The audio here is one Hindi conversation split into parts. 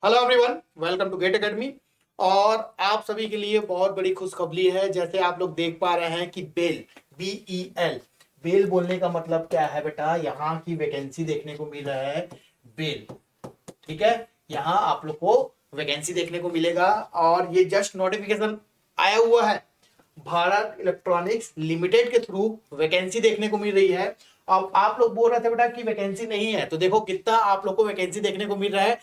Hello everyone, welcome to GATE academy. और आप सभी के लिए बहुत बड़ी खुशखबरी है। जैसे आप लोग देख पा रहे हैं कि बेल बेल बोलने का मतलब क्या है बेटा, यहाँ की वैकेंसी देखने को मिल रहा है। बेल, ठीक है, यहाँ आप लोग को वैकेंसी देखने को मिलेगा और ये जस्ट नोटिफिकेशन आया हुआ है। भारत इलेक्ट्रॉनिक्स लिमिटेड के थ्रू वैकेंसी देखने को मिल रही है। अब आप लोग बोल रहे थे बेटा कि वैकेंसी नहीं है, तो देखो कितना आप लोग को वैकेंसी देखने को मिल रहा है।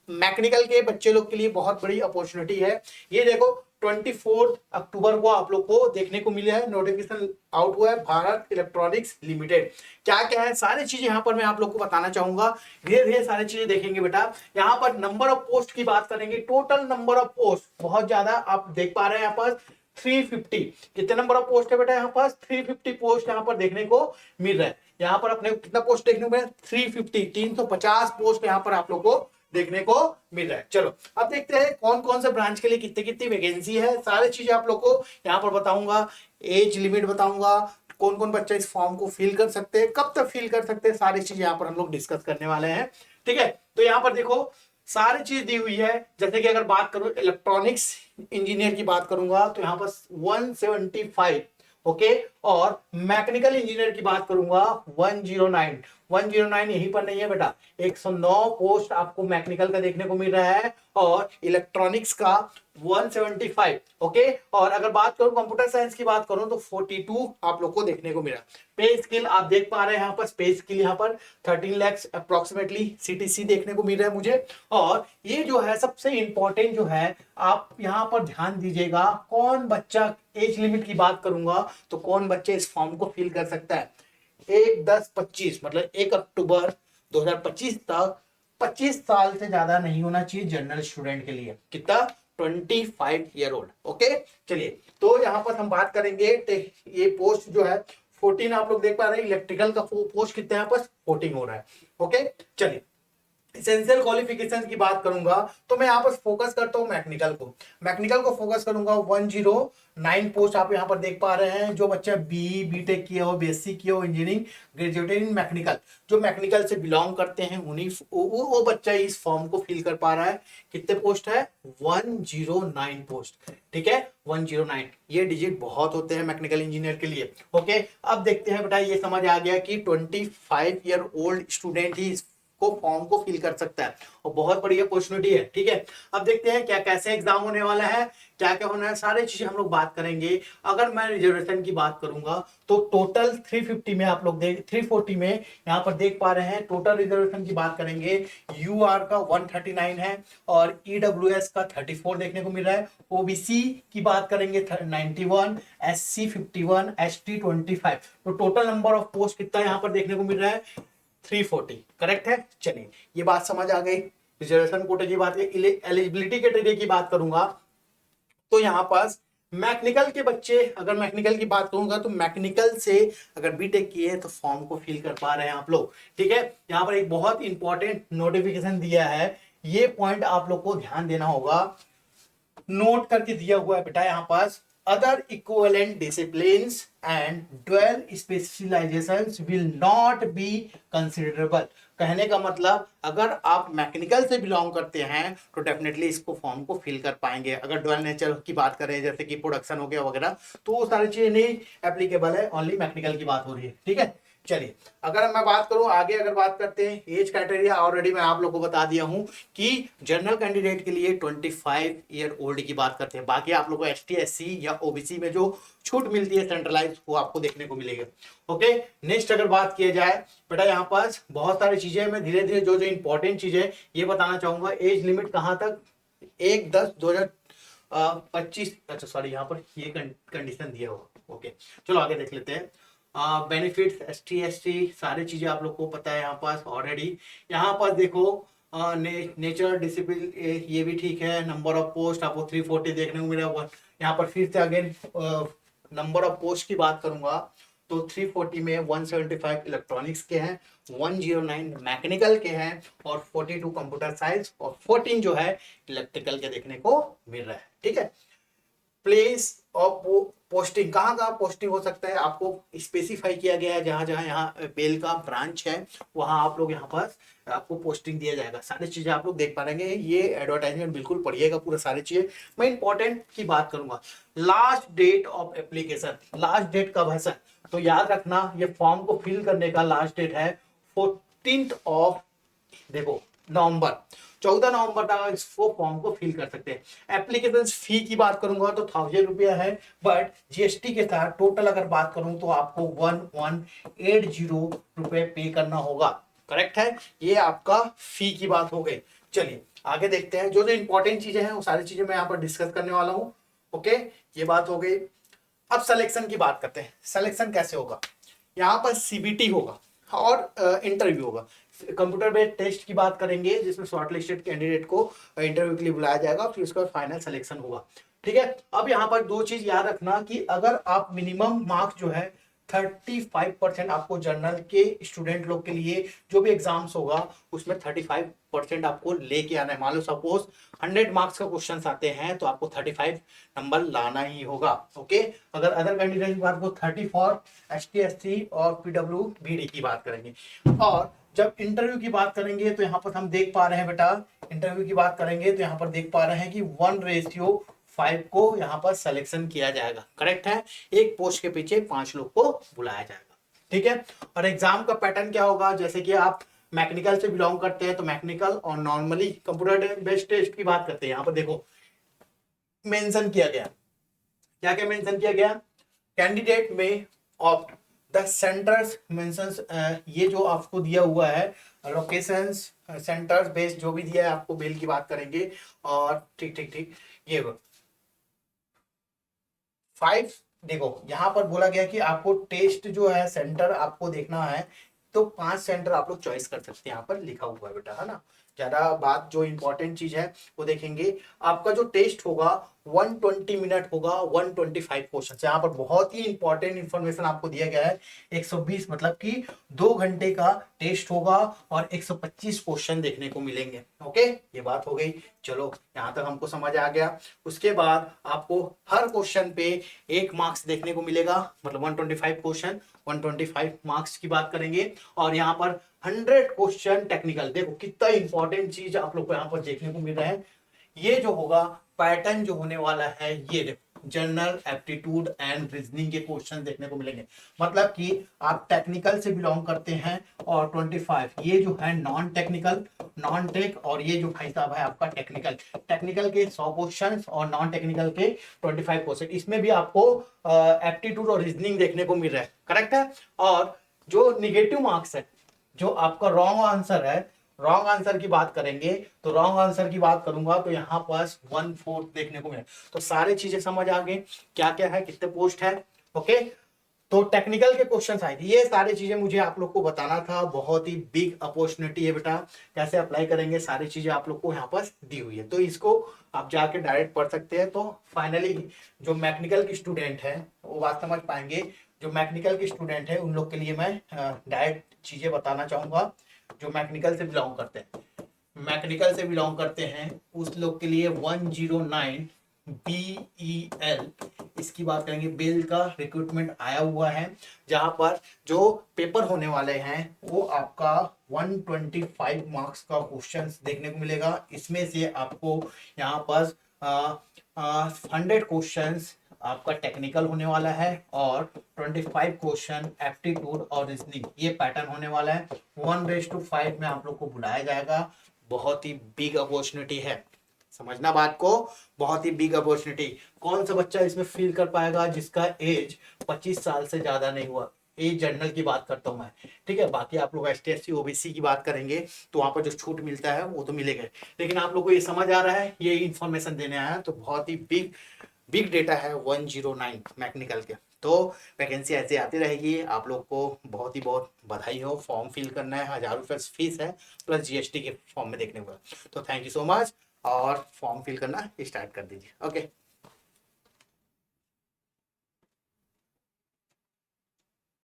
मैकेनिकल के बच्चे लोग के लिए बहुत बड़ी अपॉर्चुनिटी है। ये देखो 24 अक्टूबर को आप लोग को देखने को मिला है, नोटिफिकेशन आउट हुआ है भारत इलेक्ट्रॉनिक्स लिमिटेड। क्या क्या है सारी चीजें यहाँ पर मैं आप लोग को बताना चाहूंगा। धीरे धीरे सारी चीजें देखेंगे बेटा। यहाँ पर नंबर ऑफ पोस्ट की बात करेंगे। टोटल नंबर ऑफ पोस्ट बहुत ज्यादा आप देख पा रहे हैं यहाँ पर 350। कितने नंबर ऑफ पोस्ट है बेटा यहाँ पास? 350 पोस्ट यहाँ पर देखने को मिल रहा है। यहाँ पर अपने कितना पोस्ट देखने को मिल रहा है? 350, 350 पोस्ट यहाँ पर आप लोग को देखने को मिल रहा है। चलो अब देखते हैं कौन कौन से ब्रांच के लिए कितनी कितनी वैकेंसी है। सारी चीजें आप लोग को यहाँ पर बताऊंगा। एज लिमिट बताऊंगा, कौन कौन बच्चा इस फॉर्म को फिल कर सकते हैं, कब तक फिल कर सकते हैं, सारी चीजें यहाँ पर हम लोग डिस्कस करने वाले हैं। ठीक है, तो यहाँ पर देखो सारी चीज दी हुई है। जैसे कि अगर बात करूं इलेक्ट्रॉनिक्स इंजीनियर की बात करूंगा तो यहाँ पर 175, ओके। और मैकेनिकल इंजीनियर की बात करूंगा 109। 109 यहीं पर नहीं है बेटा, 109 पोस्ट आपको मैकेनिकल का देखने को मिल रहा है और इलेक्ट्रॉनिक्स का 175, ओके। और अगर बात करूं कंप्यूटर साइंस की बात करूं तो 42 आप लोग को देखने को मिला। पे स्किल आप देख पा रहे हैं यहाँ पर, पे स्किल यहाँ पर 13 लाख अप्रोक्सीमेटली सीटीसी देखने को मिल रहा है मुझे। और ये जो है सबसे इंपॉर्टेंट जो है, आप यहाँ पर ध्यान दीजिएगा, कौन बच्चा, एज लिमिट की बात करूंगा तो कौन बच्चे इस फॉर्म को फिल कर सकता है। 1/10/25 मतलब 1 अक्टूबर 2025 तक 25 साल से ज्यादा नहीं होना चाहिए जनरल स्टूडेंट के लिए। कितना? 25 ईयर ओल्ड, ओके। चलिए, तो यहाँ पर हम बात करेंगे ये पोस्ट जो है 14 आप लोग देख पा रहे हैं। इलेक्ट्रिकल का पोस्ट कितना यहाँ पर 14 हो रहा है, ओके। चलिए, इसेंशियल क्वालिफिकेशन की बात करूंगा तो मैं यहाँ पर फोकस करता हूँ मैकेनिकल को फोकस करूंगा। 109 पोस्ट आप यहाँ पर देख पा रहे हैं। जो बच्चा बी बीटेक किया हो, बीएससी किया हो, इंजीनियरिंग ग्रेजुएटेड इन मैकेनिकल, जो मैकेनिकल से बिलोंग करते हैं उन्हीं वो बच्चा इस फॉर्म को फिल कर पा रहा है। कितने पोस्ट है? 109 पोस्ट, ठीक है। 109 ये डिजिट बहुत होते हैं मैकेनिकल इंजीनियर के लिए, ओके। अब देखते हैं बेटा, ये समझ आ गया कि 25 ईयर ओल्ड स्टूडेंट ही को फॉर्म को फिल कर सकता है और बहुत बड़ी अपॉर्चुनिटी है, ठीक है। अब देखते हैं क्या कैसे एग्जाम होने वाला है, क्या क्या होना है, सारी चीजें हम लोग बात करेंगे। अगर मैं रिजर्वेशन की बात करूंगा तो टोटल 350 में आप लोग देख 340 में यहाँ पर देख पा रहे हैं। टोटल रिजर्वेशन की बात करेंगे, यूआर का 139 है और ईडब्ल्यूएस का 34 देखने को मिल रहा है। ओबीसी की बात करेंगे 91, एससी 51, एसटी 25। तो टोटल नंबर ऑफ पोस्ट कितना यहाँ पर देखने को मिल रहा है? 340, करेक्ट है। चलिए, ये बात समझ आ गई। रिजर्वेशन कोटे की बात, एलिजिबिलिटी क्राइटेरिया की बात करूंगा तो यहाँ पास मैकेनिकल के बच्चे, अगर मैकेनिकल की बात करूंगा तो मैकेनिकल से अगर बीटेक किए तो फॉर्म को फिल कर पा रहे हैं आप लोग, ठीक है। यहाँ पर एक बहुत इंपॉर्टेंट नोटिफिकेशन दिया है, ये पॉइंट आप लोग को ध्यान देना होगा। नोट करके दिया हुआ है बेटा यहाँ पास, other equivalent disciplines and dual specializations will not be considerable। कहने का मतलब अगर आप मैकेनिकल से बिलोंग करते हैं तो डेफिनेटली इसको फॉर्म को फिल कर पाएंगे। अगर डुअल नेचर की बात करें जैसे कि प्रोडक्शन हो गया वगैरह, तो वो सारी चीजें नहीं एप्लीकेबल है, ओनली मैकेनिकल की बात हो रही है, ठीक है। चलिए, अगर मैं बात करूं आगे, अगर बात करते हैं एज क्राइटेरिया, ऑलरेडी मैं आप लोगों को बता दिया हूं कि जनरल कैंडिडेट के लिए 25 ईयर ओल्ड की बात करते हैं। बाकी आप लोगों को एसटी एससी या ओबीसी में जो छूट मिलती है सेंट्रलाइज, वो आपको देखने को मिलेगा, ओके। नेक्स्ट अगर बात किया जाए बेटा, यहाँ पास बहुत सारी चीजें, मैं धीरे धीरे जो जो इंपॉर्टेंट चीजें ये बताना चाहूंगा। एज लिमिट कहाँ तक? 1/10/2025, अच्छा सॉरी, यहाँ पर ये कंडीशन दिया हुआ, ओके। चलो आगे देख लेते हैं। बेनिफिट्स एसटी एसटी सारी चीजें आप लोग को पता है यहाँ पास ऑलरेडी। यहाँ पास देखो नेचर डिसिप्लिन ये भी ठीक है। नंबर ऑफ पोस्ट आपको 340 देखने को मिला। यहाँ पर फिर से अगेन नंबर ऑफ पोस्ट की बात करूंगा तो 340 में 175 इलेक्ट्रॉनिक्स के हैं, 109 मैकेनिकल के हैं और 42 कंप्यूटर साइंस और 14 जो है इलेक्ट्रिकल के देखने को मिल रहा है, ठीक है। प्लेस ऑफ पोस्टिंग, कहाँ कहाँ पोस्टिंग हो सकता है आपको स्पेसिफाई किया गया है। जहाँ जहाँ यहाँ बेल का ब्रांच है वहाँ आप लोग यहाँ पर आपको पोस्टिंग दिया जाएगा। सारी चीजें आप लोग देख पाएंगे, ये एडवर्टाइजमेंट बिल्कुल पढ़िएगा पूरा सारी चीजें। मैं इंपॉर्टेंट की बात करूंगा, last date of application, last date कब है सर, तो याद रखना ये फॉर्म को फिल करने का लास्ट डेट है 14 ऑफ देखो नवंबर, 14 नवंबर तक इस फॉर्म को फिल कर सकते हैं। एप्लीकेशन फी की बात करूंगा तो 1000 रुपया है, बट जीएसटी के साथ टोटल अगर बात करूं तो आपको 1180 रुपए पे करना होगा। करेक्ट है, ये आपका फी की बात हो गई। चलिए आगे देखते हैं, जो जो इंपॉर्टेंट चीजें हैं वो सारी चीजें मैं यहाँ पर डिस्कस करने वाला हूँ। ओके, ये बात हो गई। अब सिलेक्शन की बात करते हैं, सिलेक्शन कैसे होगा। यहाँ पर सीबीटी होगा और इंटरव्यू होगा। कंप्यूटर बेस्ड टेस्ट की बात करेंगे जिसमें शॉर्टलिस्टेड कैंडिडेट को इंटरव्यू के लिए बुलाया जाएगा, फिर उसका फाइनल सिलेक्शन होगा। ठीक है, अब यहाँ पर दो चीज याद रखना कि अगर आप मिनिमम मार्क्स जो है 35% आपको जनरल के स्टूडेंट लोग के लिए जो भी एग्जाम्स होगा उसमें 35% आपको लेके आना है। मान लो सपोज 100 मार्क्स का क्वेश्चन आते हैं तो आपको 35 नंबर लाना ही होगा। ओके, अगर अदर कैंडिडेट की बात को 30 फॉर ST SC और PWBD की बात करेंगे। और जब इंटरव्यू की बात करेंगे तो यहाँ पर हम देख पा रहे हैं बेटा, इंटरव्यू की बात करेंगे तो यहाँ पर देख पा रहे हैं कि 1:5 को यहाँ पर सिलेक्शन किया जाएगा। करेक्ट है, एक पोस्ट के पीछे 5 लोग को बुलाया जाएगा। ठीक है, और एग्जाम का पैटर्न क्या होगा, जैसे कि आप मैकेनिकल से बिलोंग करते हैं तो मैकेनिकल और नॉर्मली कंप्यूटर बेस्ड टेस्ट की बात करते हैं। यहाँ पर देखो मेंशन किया गया, क्या क्या मेंशन किया गया, कैंडिडेट में ऑफ द सेंटर्स मेंशंस, ये जो आपको दिया हुआ है लोकेशंस सेंटर्स बेस्ड जो भी दिया है आपको बेल की बात करेंगे। और ठीक ठीक ठीक ये 5 देखो यहाँ पर बोला गया कि आपको टेस्ट जो है सेंटर आपको देखना है तो 5 सेंटर आप लोग चॉइस कर सकते हैं, यहाँ पर लिखा हुआ है बेटा, है ना। ज्यादा बात जो इंपॉर्टेंट चीज है वो देखेंगे। आपका जो टेस्ट होगा 120 मिनट होगा, 125 क्वेश्चन। यहाँ पर बहुत ही इंपॉर्टेंट इंफॉर्मेशन आपको दिया गया है। 120 मतलब कि 2 घंटे का टेस्ट होगा और 125 क्वेश्चन देखने को मिलेंगे। ओके, ये बात हो गई। चलो यहाँ तक हमको समझ आ गया। उसके बाद आपको हर क्वेश्चन पे 1 मार्क्स देखने को मिलेगा, मतलब 125 क्वेश्चन 125 मार्क्स की बात करेंगे। और यहाँ पर 100 क्वेश्चन टेक्निकल। देखो कितना इंपॉर्टेंट चीज आप लोग को यहाँ पर देखने को मिल रहा है। ये जो होगा पैटर्न जो होने वाला है, ये देखो जनरल एप्टीट्यूड एंड रीजनिंग के क्वेश्चन देखने को मिलेंगे। मतलब कि आप टेक्निकल से बिलोंग करते हैं और 25 ये जो है नॉन टेक्निकल नॉन टेक, और ये जो भाई साहब है आपका टेक्निकल, टेक्निकल के 100 क्वेश्चन और नॉन टेक्निकल के 25 क्वेश्चन। इसमें भी आपको एप्टीट्यूड और रीजनिंग देखने को मिल रहा है। करेक्ट है, और जो निगेटिव मार्क्स है, जो आपका रॉन्ग आंसर है, रॉन्ग आंसर की बात करेंगे तो रॉन्ग आंसर की बात करूंगा तो यहाँ पास 1/4 देखने को मिले। तो सारी चीजें समझ आ गई, क्या क्या है, कितने पोस्ट है। ओके, तो टेक्निकल के क्वेश्चन आए थे, ये सारी चीजें मुझे आप लोग को बताना था। बहुत ही बिग अपॉर्चुनिटी है बेटा, कैसे अप्लाई करेंगे सारी चीजें आप लोग को यहाँ पर दी हुई है, तो इसको आप जाके डायरेक्ट पढ़ सकते हैं। तो फाइनली जो मैकेनिकल के स्टूडेंट है वो बात समझ पाएंगे। जो मैकेनिकल के स्टूडेंट है उन लोग के लिए मैं डायरेक्ट चीजें बताना चाहूंगा। जो मैकेनिकल से बिलोंग करते हैं, मैकेनिकल से बिलोंग करते हैं उस लोग के लिए 109 BEL इसकी बात करेंगे। बेल का रिक्रूटमेंट आया हुआ है, जहां पर जो पेपर होने वाले हैं वो आपका 125 मार्क्स का क्वेश्चंस देखने को मिलेगा। इसमें से आपको यहाँ पर 100 क्वेश्चंस आपका टेक्निकल होने वाला है और 25 क्वेश्चन एप्टीट्यूड और रीजनिंग, ये पैटर्न होने वाला है। 1:5 में आप लोग को बुलाया जाएगा। बहुत ही बिग अपॉर्चुनिटी है, समझना बात को, बहुत ही बिग अपॉर्चुनिटी। कौन सा बच्चा इसमें फील कर पाएगा जिसका एज 25 साल से ज्यादा नहीं हुआ, एज जनरल की बात करता हूं मैं। ठीक है, बाकी आप लोग ST SC OBC की बात करेंगे तो वहां पर जो छूट मिलता है वो तो मिलेगा, लेकिन आप लोग को ये समझ आ रहा है, ये इन्फॉर्मेशन देने आया है। तो बहुत ही बिग डेटा है 109 मैकेनिकल के। तो वैकेंसी ऐसे आती रहेगी। आप लोग को बहुत बधाई हो। फॉर्म फिल करना है, 1000 रुपये फीस है, प्लस GST के फॉर्म में देखने को। तो थैंक यू सो मच, और फॉर्म फिल करना स्टार्ट कर दीजिए। ओके।